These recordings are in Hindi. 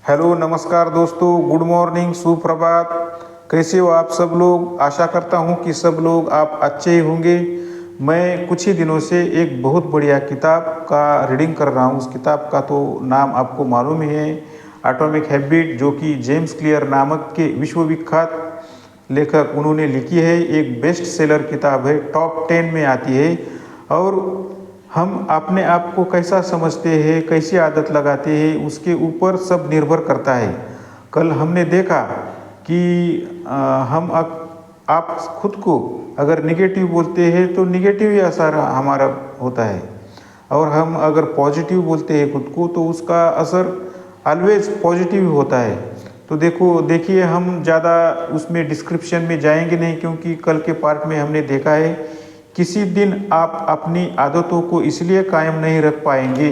हेलो नमस्कार दोस्तों, गुड मॉर्निंग, सुप्रभात। कैसे हो आप सब लोग? आशा करता हूँ कि सब लोग आप अच्छे ही होंगे। मैं कुछ ही दिनों से एक बहुत बढ़िया किताब का रीडिंग कर रहा हूँ। उस किताब का तो नाम आपको मालूम ही है, एटॉमिक हैबिट, जो कि जेम्स क्लियर नामक के विश्वविख्यात लेखक उन्होंने लिखी है। एक बेस्ट सेलर किताब है, टॉप 10 में आती है। और हम अपने आप को कैसा समझते हैं, कैसी आदत लगाते हैं, उसके ऊपर सब निर्भर करता है। कल हमने देखा कि आप खुद को अगर निगेटिव बोलते हैं तो निगेटिव ही असर हमारा होता है, और हम अगर पॉजिटिव बोलते हैं खुद को तो उसका असर ऑलवेज पॉजिटिव होता है। तो देखिए, हम ज़्यादा उसमें डिस्क्रिप्शन में जाएंगे नहीं, क्योंकि कल के पार्ट में हमने देखा है किसी दिन आप अपनी आदतों को इसलिए कायम नहीं रख पाएंगे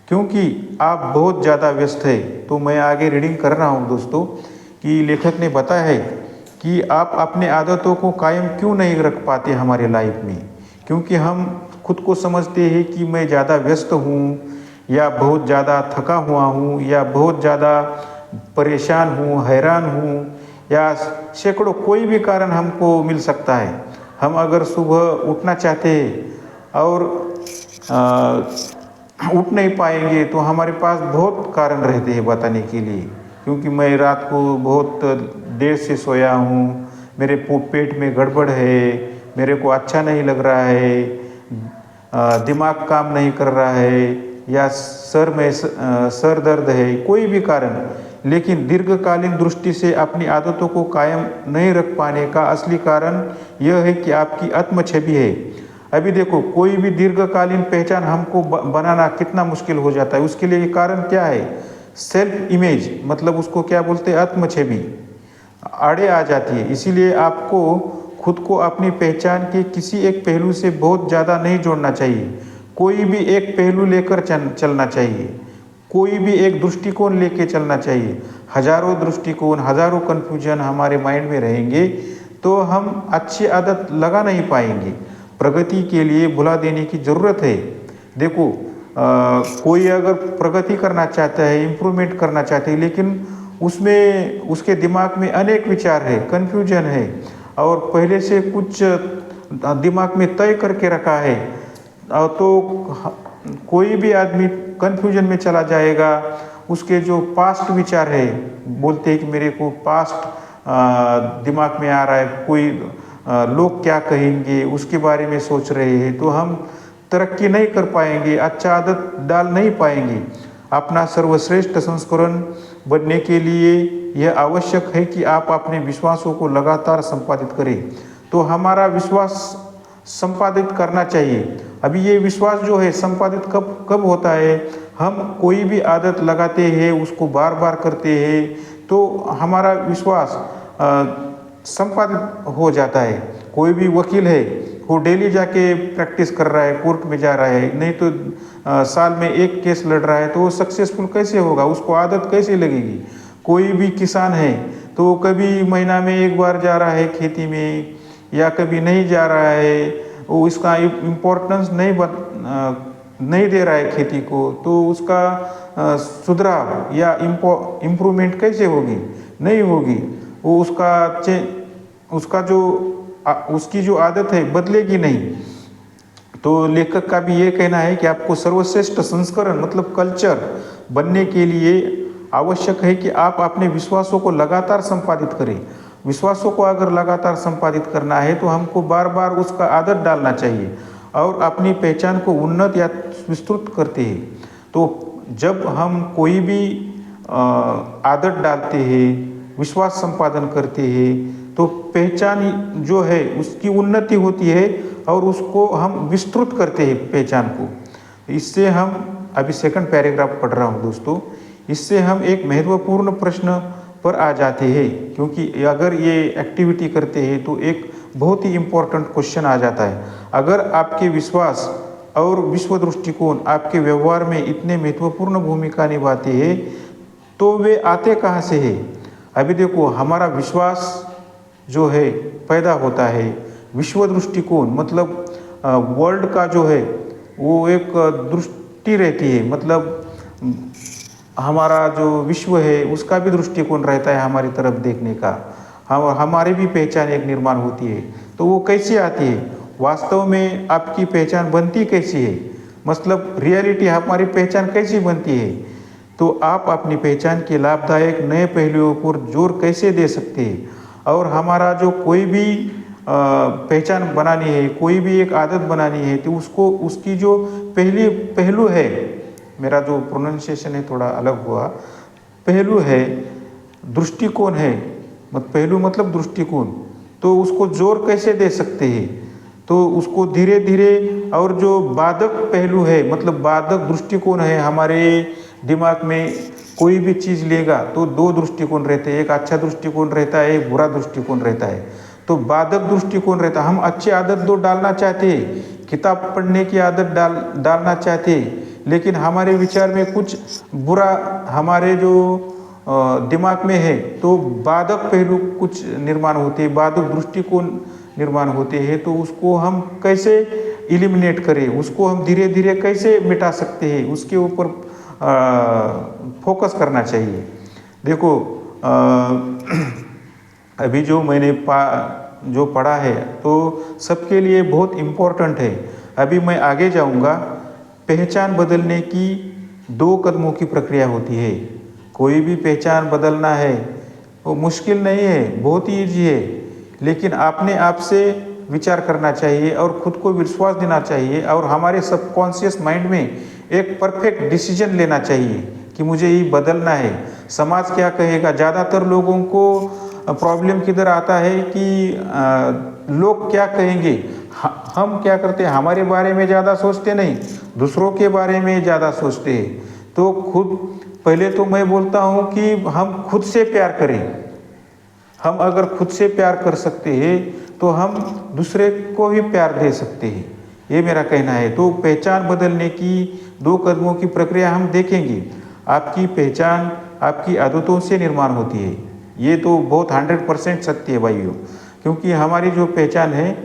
क्योंकि आप बहुत ज़्यादा व्यस्त है। तो मैं आगे रीडिंग कर रहा हूँ दोस्तों, कि लेखक ने बताया है कि आप अपने आदतों को कायम क्यों नहीं रख पाते हमारे लाइफ में। क्योंकि हम खुद को समझते हैं कि मैं ज़्यादा व्यस्त हूँ, या बहुत ज़्यादा थका हुआ हूँ, या बहुत ज़्यादा परेशान हूँ, हैरान हूँ, या सैकड़ों कोई भी कारण हमको मिल सकता है। हम अगर सुबह उठना चाहते हैं और उठ नहीं पाएंगे तो हमारे पास बहुत कारण रहते हैं बताने के लिए। क्योंकि मैं रात को बहुत देर से सोया हूँ, मेरे पेट में गड़बड़ है, मेरे को अच्छा नहीं लग रहा है, दिमाग काम नहीं कर रहा है, या सर दर्द है, कोई भी कारण। लेकिन दीर्घकालीन दृष्टि से अपनी आदतों को कायम नहीं रख पाने का असली कारण यह है कि आपकी आत्म छवि है। अभी देखो, कोई भी दीर्घकालीन पहचान हमको बनाना कितना मुश्किल हो जाता है। उसके लिए कारण क्या है? सेल्फ इमेज, मतलब उसको क्या बोलते हैं, आत्म छवि आड़े आ जाती है। इसीलिए आपको खुद को अपनी पहचान के किसी एक पहलू से बहुत ज़्यादा नहीं जोड़ना चाहिए। कोई भी एक पहलू लेकर चलना चाहिए, कोई भी एक दृष्टिकोण लेके चलना चाहिए। हजारों दृष्टिकोण, हजारों कन्फ्यूजन हमारे माइंड में रहेंगे तो हम अच्छी आदत लगा नहीं पाएंगे। प्रगति के लिए भुला देने की ज़रूरत है। देखो, कोई अगर प्रगति करना चाहता है, इम्प्रूवमेंट करना चाहता है, लेकिन उसमें उसके दिमाग में अनेक विचार है, कन्फ्यूजन है, और पहले से कुछ दिमाग में तय करके रखा है, तो कोई भी आदमी कन्फ्यूजन में चला जाएगा। उसके जो पास्ट विचार है, बोलते हैं कि मेरे को पास्ट दिमाग में आ रहा है, कोई लोग क्या कहेंगे उसके बारे में सोच रहे हैं, तो हम तरक्की नहीं कर पाएंगे, अच्छा आदत डाल नहीं पाएंगे। अपना सर्वश्रेष्ठ संस्करण बनने के लिए यह आवश्यक है कि आप अपने विश्वासों को लगातार संपादित करें। तो हमारा विश्वास संपादित करना चाहिए। अभी ये विश्वास जो है संपादित कब कब होता है? हम कोई भी आदत लगाते हैं, उसको बार बार करते हैं, तो हमारा विश्वास संपादित हो जाता है। कोई भी वकील है, वो डेली जाके प्रैक्टिस कर रहा है, कोर्ट में जा रहा है, नहीं तो साल में एक केस लड़ रहा है, तो वो सक्सेसफुल कैसे होगा? उसको आदत कैसे लगेगी? कोई भी किसान है तो कभी महीना में एक बार जा रहा है खेती में, या कभी नहीं जा रहा है, वो इसका इम्पोर्टेंस नहीं दे रहा है खेती को, तो उसका सुधार या इम्प्रूवमेंट कैसे होगी? नहीं होगी। वो उसकी जो आदत है बदलेगी नहीं। तो लेखक का भी ये कहना है कि आपको सर्वश्रेष्ठ संस्करण, मतलब कल्चर बनने के लिए आवश्यक है कि आप अपने विश्वासों को लगातार संपादित करें। विश्वासों को अगर लगातार संपादित करना है तो हमको बार बार उसका आदत डालना चाहिए, और अपनी पहचान को उन्नत या विस्तृत करते हैं। तो जब हम कोई भी आदत डालते हैं, विश्वास संपादन करते हैं, तो पहचान जो है उसकी उन्नति होती है, और उसको हम विस्तृत करते हैं पहचान को। इससे हम, अभी सेकंड पैराग्राफ पढ़ रहा हूँ दोस्तों, इससे हम एक महत्वपूर्ण प्रश्न पर आ जाते हैं। क्योंकि अगर ये एक्टिविटी करते हैं तो एक बहुत ही इम्पोर्टेंट क्वेश्चन आ जाता है। अगर आपके विश्वास और विश्व दृष्टिकोण आपके व्यवहार में इतने महत्वपूर्ण भूमिका निभाते हैं, तो वे आते कहाँ से है? अभी देखो, हमारा विश्वास जो है पैदा होता है, विश्व दृष्टिकोण मतलब वर्ल्ड का जो है वो एक दृष्टि रहती है, मतलब हमारा जो विश्व है उसका भी दृष्टिकोण रहता है हमारी तरफ देखने का। हम हमारी भी पहचान एक निर्माण होती है। तो वो कैसे आती है, वास्तव में आपकी पहचान बनती कैसी है, मतलब रियलिटी हमारी पहचान कैसी बनती है। तो आप अपनी पहचान के लाभदायक नए पहलुओं पर जोर कैसे दे सकते हैं। और हमारा जो कोई भी पहचान बनानी है, कोई भी एक आदत बनानी है, तो उसको उसकी जो पहली पहलू है, मेरा जो प्रोनाउंसिएशन है थोड़ा अलग हुआ, पहलू है, दृष्टिकोण है, पहलू मतलब दृष्टिकोण, तो उसको जोर कैसे दे सकते हैं। तो उसको धीरे धीरे, और जो बाधक पहलू है, मतलब बाधक दृष्टिकोण है हमारे दिमाग में, कोई भी चीज़ लेगा तो दो दृष्टिकोण रहते हैं, एक अच्छा दृष्टिकोण रहता है, एक बुरा दृष्टिकोण रहता है। तो बाधक दृष्टिकोण रहता है, हम अच्छी आदत तो डालना चाहते हैं, किताब पढ़ने की आदत डालना चाहते हैं, लेकिन हमारे विचार में कुछ बुरा हमारे जो दिमाग में है, तो बाधक पहलू कुछ निर्माण होते हैं, बाधक दृष्टिकोण निर्माण होते हैं। तो उसको हम कैसे इलिमिनेट करें, उसको हम धीरे धीरे कैसे मिटा सकते हैं, उसके ऊपर फोकस करना चाहिए। देखो अभी जो मैंने जो पढ़ा है तो सबके लिए बहुत इम्पोर्टेंट है। अभी मैं आगे जाऊंगा। पहचान बदलने की 2 कदमों की प्रक्रिया होती है। कोई भी पहचान बदलना है वो मुश्किल नहीं है, बहुत ही ईजी है, लेकिन आपने आपसे विचार करना चाहिए और खुद को विश्वास देना चाहिए, और हमारे सबकॉन्शियस माइंड में एक परफेक्ट डिसीजन लेना चाहिए कि मुझे ये बदलना है। समाज क्या कहेगा, ज़्यादातर लोगों को प्रॉब्लम किधर आता है कि लोग क्या कहेंगे। हम क्या करते हैं, हमारे बारे में ज़्यादा सोचते नहीं, दूसरों के बारे में ज़्यादा सोचते हैं। तो खुद पहले तो मैं बोलता हूँ कि हम खुद से प्यार करें। हम अगर खुद से प्यार कर सकते हैं तो हम दूसरे को भी प्यार दे सकते हैं, ये मेरा कहना है। तो पहचान बदलने की 2 कदमों की प्रक्रिया हम देखेंगे। आपकी पहचान आपकी आदतों से निर्माण होती है, ये तो बहुत 100% सत्य है भाइयों, क्योंकि हमारी जो पहचान है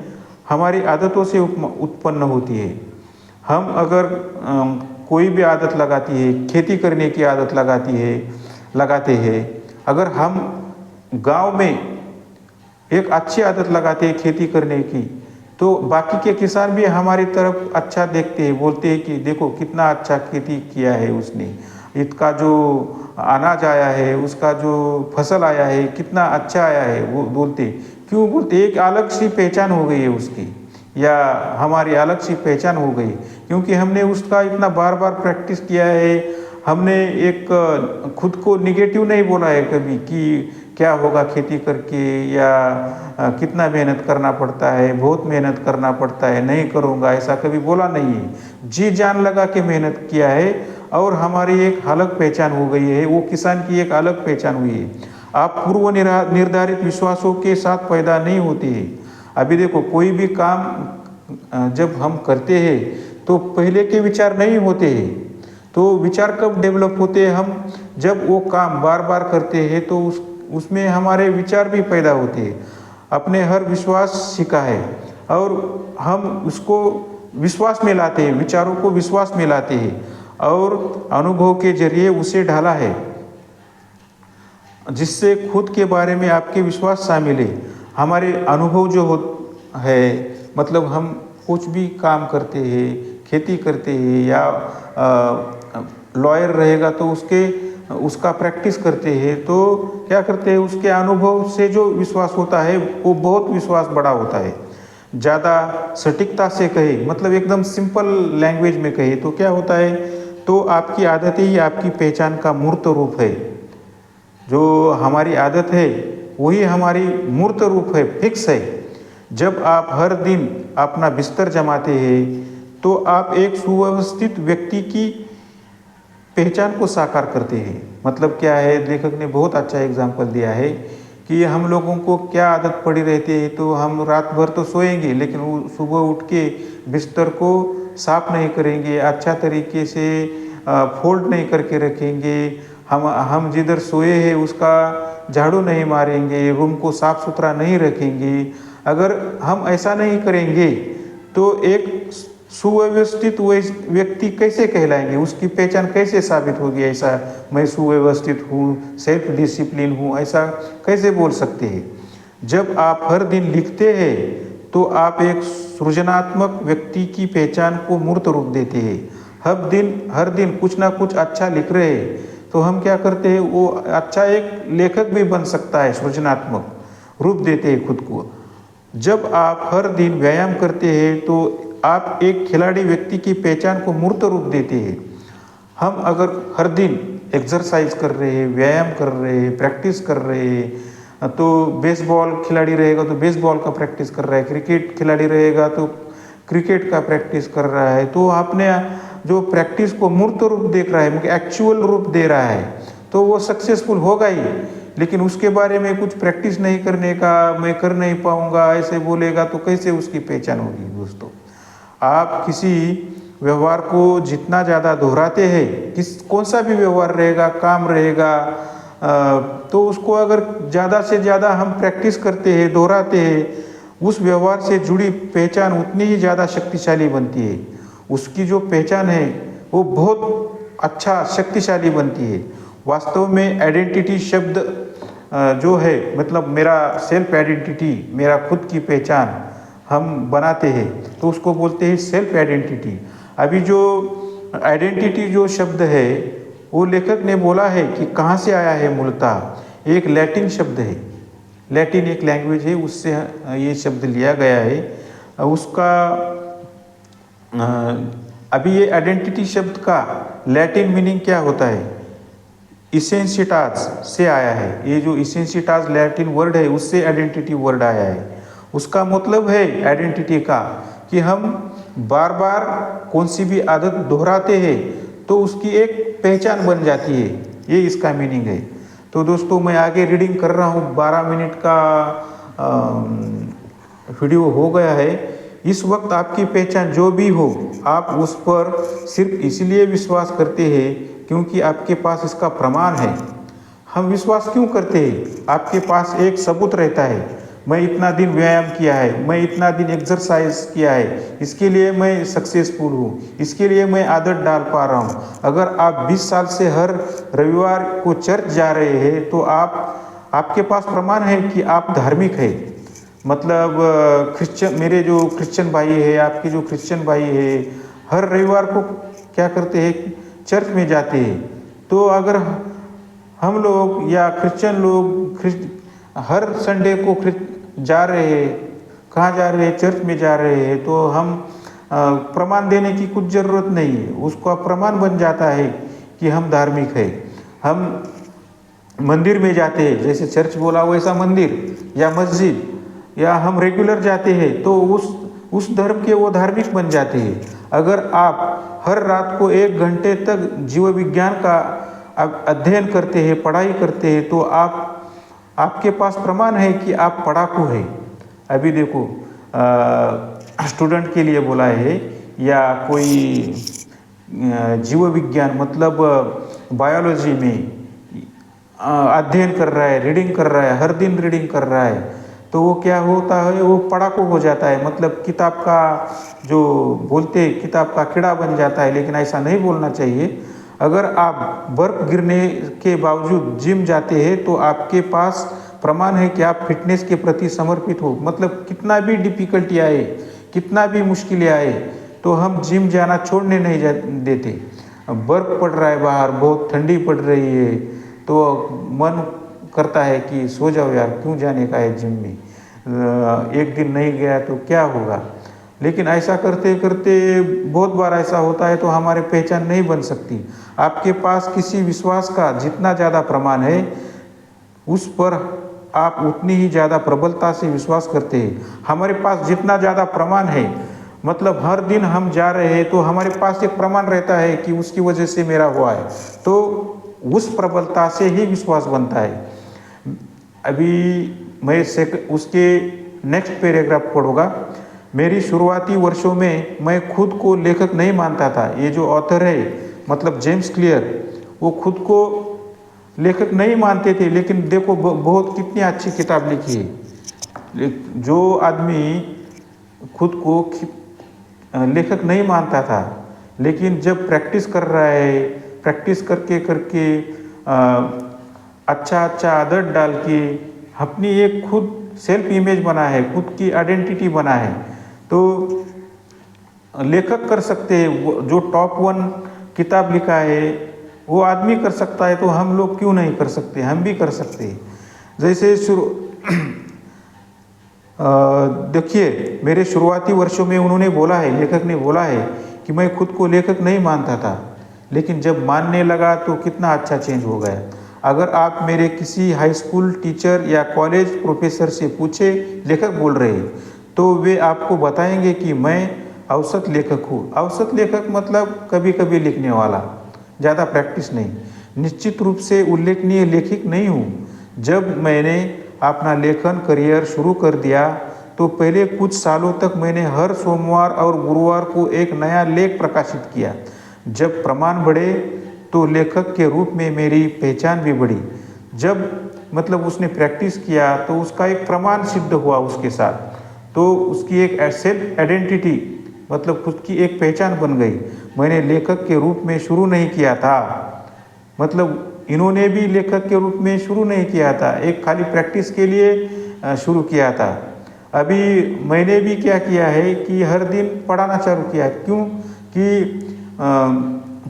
हमारी आदतों से उत्पन्न होती है। हम अगर कोई भी आदत लगाती है, खेती करने की आदत लगाते हैं, अगर हम गांव में एक अच्छी आदत लगाते हैं खेती करने की, तो बाकी के किसान भी हमारी तरफ अच्छा देखते हैं, बोलते हैं कि देखो कितना अच्छा खेती किया है उसने, इसका जो अनाज आया है, उसका जो फसल आया है कितना अच्छा आया है। वो बोलते, क्यों बोलते, एक अलग सी पहचान हो गई है उसकी, या हमारी अलग सी पहचान हो गई, क्योंकि हमने उसका इतना बार बार प्रैक्टिस किया है। हमने एक खुद को निगेटिव नहीं बोला है कभी कि क्या होगा खेती करके, या कितना मेहनत करना पड़ता है, बहुत मेहनत करना पड़ता है, नहीं करूँगा, ऐसा कभी बोला नहीं है। जी जान लगा के मेहनत किया है, और हमारी एक अलग पहचान हो गई है, वो किसान की एक अलग पहचान हुई है। आप पूर्व निर्धारित विश्वासों के साथ पैदा नहीं होते हैं। अभी देखो कोई भी काम जब हम करते हैं तो पहले के विचार नहीं होते हैं। तो विचार कब डेवलप होते हैं, हम जब वो काम बार बार करते हैं तो उसमें हमारे विचार भी पैदा होते हैं। अपने हर विश्वास सीखा है और हम उसको विश्वास में लाते हैं, विचारों को विश्वास में लाते हैं और अनुभव के जरिए उसे ढाला है, जिससे खुद के बारे में आपके विश्वास शामिल है। हमारे अनुभव जो है, मतलब हम कुछ भी काम करते हैं, खेती करते हैं, या लॉयर रहेगा तो उसका प्रैक्टिस करते हैं, तो क्या करते हैं, उसके अनुभव से जो विश्वास होता है वो बहुत विश्वास बड़ा होता है। ज़्यादा सटीकता से कहे, मतलब एकदम सिंपल लैंग्वेज में कहे तो क्या होता है, तो आपकी आदतें ही आपकी पहचान का मूर्त रूप है। जो हमारी आदत है वही हमारी मूर्त रूप है, फिक्स है। जब आप हर दिन अपना बिस्तर जमाते हैं तो आप एक सुव्यवस्थित व्यक्ति की पहचान को साकार करते हैं। मतलब क्या है, लेखक ने बहुत अच्छा एग्जाम्पल दिया है कि हम लोगों को क्या आदत पड़ी रहती है, तो हम रात भर तो सोएंगे लेकिन सुबह उठ के बिस्तर को साफ नहीं करेंगे, अच्छा तरीके से फोल्ड नहीं करके रखेंगे, हम जिधर सोए हैं उसका झाड़ू नहीं मारेंगे, रूम को साफ सुथरा नहीं रखेंगे। अगर हम ऐसा नहीं करेंगे तो एक सुव्यवस्थित व्यक्ति कैसे कहलाएंगे, उसकी पहचान कैसे साबित होगी? ऐसा मैं सुव्यवस्थित हूँ, सेल्फ डिसिप्लिन हूँ, ऐसा कैसे बोल सकते हैं? जब आप हर दिन लिखते हैं तो आप एक सृजनात्मक व्यक्ति की पहचान को मूर्त रूप देते हैं। हर दिन कुछ ना कुछ अच्छा लिख रहे हैं तो हम क्या करते हैं, वो अच्छा एक लेखक भी बन सकता है, सृजनात्मक रूप देते हैं खुद को। जब आप हर दिन व्यायाम करते हैं तो आप एक खिलाड़ी व्यक्ति की पहचान को मूर्त रूप देते हैं। हम अगर हर दिन एक्सरसाइज कर रहे हैं, व्यायाम कर रहे हैं, प्रैक्टिस कर रहे हैं, तो बेसबॉल खिलाड़ी रहेगा तो बेसबॉल का प्रैक्टिस कर रहा है, क्रिकेट खिलाड़ी रहेगा तो क्रिकेट का प्रैक्टिस कर रहा है, तो आपने जो प्रैक्टिस को मूर्त रूप देख रहा है, एक्चुअल रूप दे रहा है, तो वो सक्सेसफुल होगा ही। लेकिन उसके बारे में कुछ प्रैक्टिस नहीं करने का, मैं कर नहीं पाऊंगा ऐसे बोलेगा तो कैसे उसकी पहचान होगी? दोस्तों, आप किसी व्यवहार को जितना ज़्यादा दोहराते हैं, कौन सा भी व्यवहार रहेगा, काम रहेगा, तो उसको अगर ज़्यादा से ज़्यादा हम प्रैक्टिस करते हैं, दोहराते हैं, उस व्यवहार से जुड़ी पहचान उतनी ही ज़्यादा शक्तिशाली बनती है। उसकी जो पहचान है वो बहुत अच्छा शक्तिशाली बनती है। वास्तव में आइडेंटिटी शब्द जो है, मतलब मेरा सेल्फ आइडेंटिटी, मेरा खुद की पहचान हम बनाते हैं तो उसको बोलते हैं सेल्फ आइडेंटिटी। अभी जो आइडेंटिटी जो शब्द है वो लेखक ने बोला है कि कहाँ से आया है मूलतः, एक लैटिन शब्द है, लैटिन एक लैंग्वेज है, उससे ये शब्द लिया गया है। उसका अभी ये आइडेंटिटी शब्द का लैटिन मीनिंग क्या होता है? इसेंशिटास से आया है। ये जो इसेंशिटास लैटिन वर्ड है उससे आइडेंटिटी वर्ड आया है। उसका मतलब है आइडेंटिटी का कि हम बार बार कौन सी भी आदत दोहराते हैं तो उसकी एक पहचान बन जाती है, ये इसका मीनिंग है। तो दोस्तों, मैं आगे रीडिंग कर रहा हूँ, 12 मिनट का वीडियो हो गया है। इस वक्त आपकी पहचान जो भी हो, आप उस पर सिर्फ इसलिए विश्वास करते हैं क्योंकि आपके पास इसका प्रमाण है। हम विश्वास क्यों करते हैं? आपके पास एक सबूत रहता है, मैं इतना दिन व्यायाम किया है, मैं इतना दिन एक्सरसाइज किया है, इसके लिए मैं सक्सेसफुल हूँ, इसके लिए मैं आदत डाल पा रहा हूँ। अगर आप 20 साल से हर रविवार को चर्च जा रहे हैं तो आपके पास प्रमाण है कि आप धार्मिक है। मतलब क्रिश्चियन, मेरे जो क्रिश्चियन भाई है, आपके जो क्रिश्चियन भाई है, हर रविवार को क्या करते हैं? चर्च में जाते हैं। तो अगर हम लोग या क्रिश्चियन लोग हर संडे को जा रहे हैं, कहाँ जा रहे हैं? चर्च में जा रहे हैं, तो हम प्रमाण देने की कुछ ज़रूरत नहीं है, उसका प्रमाण बन जाता है कि हम धार्मिक है। हम मंदिर में जाते हैं, जैसे चर्च बोला वैसा मंदिर या मस्जिद, या हम रेगुलर जाते हैं तो उस धर्म के वो धार्मिक बन जाते हैं। अगर आप हर रात को 1 घंटे तक जीव विज्ञान का अध्ययन करते हैं, पढ़ाई करते हैं, तो आपके पास प्रमाण है कि आप पढ़ाकू है। अभी देखो, स्टूडेंट के लिए बोला है, या कोई जीव विज्ञान मतलब बायोलॉजी में अध्ययन कर रहा है, रीडिंग कर रहा है, हर दिन रीडिंग कर रहा है, तो वो क्या होता है? वो पढ़ाकू हो जाता है, मतलब किताब का जो बोलते हैं किताब का कीड़ा बन जाता है। लेकिन ऐसा नहीं बोलना चाहिए। अगर आप बर्फ गिरने के बावजूद जिम जाते हैं तो आपके पास प्रमाण है कि आप फिटनेस के प्रति समर्पित हो। मतलब कितना भी डिफिकल्टी आए, कितना भी मुश्किलें आए, तो हम जिम जाना छोड़ने नहीं देते। बर्फ पड़ रहा है बाहर, बहुत ठंडी पड़ रही है, तो मन करता है कि सो जाओ यार, क्यों जाने का है जिम में, एक दिन नहीं गया तो क्या होगा। लेकिन ऐसा करते करते बहुत बार ऐसा होता है तो हमारे पहचान नहीं बन सकती। आपके पास किसी विश्वास का जितना ज़्यादा प्रमाण है, उस पर आप उतनी ही ज़्यादा प्रबलता से विश्वास करते हैं। हमारे पास जितना ज़्यादा प्रमाण है, मतलब हर दिन हम जा रहे हैं तो हमारे पास एक प्रमाण रहता है कि उसकी वजह से मेरा हुआ है, तो उस प्रबलता से ही विश्वास बनता है। अभी मैं उसके नेक्स्ट पैराग्राफ पढ़ूंगा। मेरी शुरुआती वर्षों में मैं खुद को लेखक नहीं मानता था। ये जो ऑथर है, मतलब जेम्स क्लियर, वो खुद को लेखक नहीं मानते थे, लेकिन देखो बहुत कितनी अच्छी किताब लिखी है। जो आदमी खुद को लेखक नहीं मानता था, लेकिन जब प्रैक्टिस कर रहा है, प्रैक्टिस करके करके अच्छा अच्छा आदत डाल के अपनी एक खुद सेल्फ इमेज बना है, खुद की आइडेंटिटी बना है, तो लेखक कर सकते हैं। जो टॉप 1 किताब लिखा है वो आदमी कर सकता है, तो हम लोग क्यों नहीं कर सकते, हम भी कर सकते हैं। जैसे देखिए, मेरे शुरुआती वर्षों में उन्होंने बोला है, लेखक ने बोला है कि मैं खुद को लेखक नहीं मानता था, लेकिन जब मानने लगा तो कितना अच्छा चेंज हो गया। अगर आप मेरे किसी हाई स्कूल टीचर या कॉलेज प्रोफेसर से पूछे लेखक बोल रहे हैं, तो वे आपको बताएंगे कि मैं औसत लेखक हूँ। औसत लेखक मतलब कभी कभी लिखने वाला, ज़्यादा प्रैक्टिस नहीं। निश्चित रूप से उल्लेखनीय लेखक नहीं हूँ। जब मैंने अपना लेखन करियर शुरू कर दिया तो पहले कुछ सालों तक मैंने हर सोमवार और गुरुवार को एक नया लेख प्रकाशित किया। जब प्रमाण बढ़े तो लेखक के रूप में मेरी पहचान भी बढ़ी। जब मतलब उसने प्रैक्टिस किया तो उसका एक प्रमाण सिद्ध हुआ उसके साथ, तो उसकी एक सेल्फ आइडेंटिटी मतलब खुद की एक पहचान बन गई। मैंने लेखक के रूप में शुरू नहीं किया था, मतलब इन्होंने भी लेखक के रूप में शुरू नहीं किया था, एक खाली प्रैक्टिस के लिए शुरू किया था। अभी मैंने भी क्या किया है कि हर दिन पढ़ाना चालू किया। क्यों कि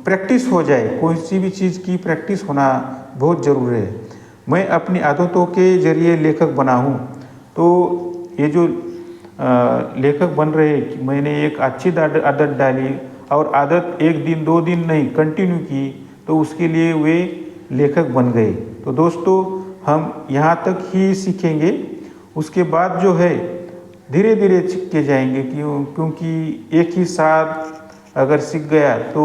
प्रैक्टिस हो जाए, कोई सी भी चीज़ की प्रैक्टिस होना बहुत ज़रूरी है। मैं अपनी आदतों के जरिए लेखक बना हूँ। तो ये जो लेखक बन रहे, मैंने एक अच्छी आदत डाली और आदत 1 दिन 2 दिन नहीं कंटिन्यू की, तो उसके लिए वे लेखक बन गए। तो दोस्तों, हम यहाँ तक ही सीखेंगे, उसके बाद जो है धीरे धीरे सीखते जाएंगे। क्योंकि एक ही साथ अगर सीख गया तो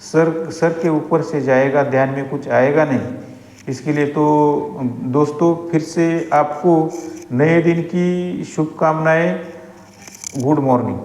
सर के ऊपर से जाएगा, ध्यान में कुछ आएगा नहीं। इसके लिए तो दोस्तों फिर से आपको नए दिन की शुभकामनाएं। Good morning.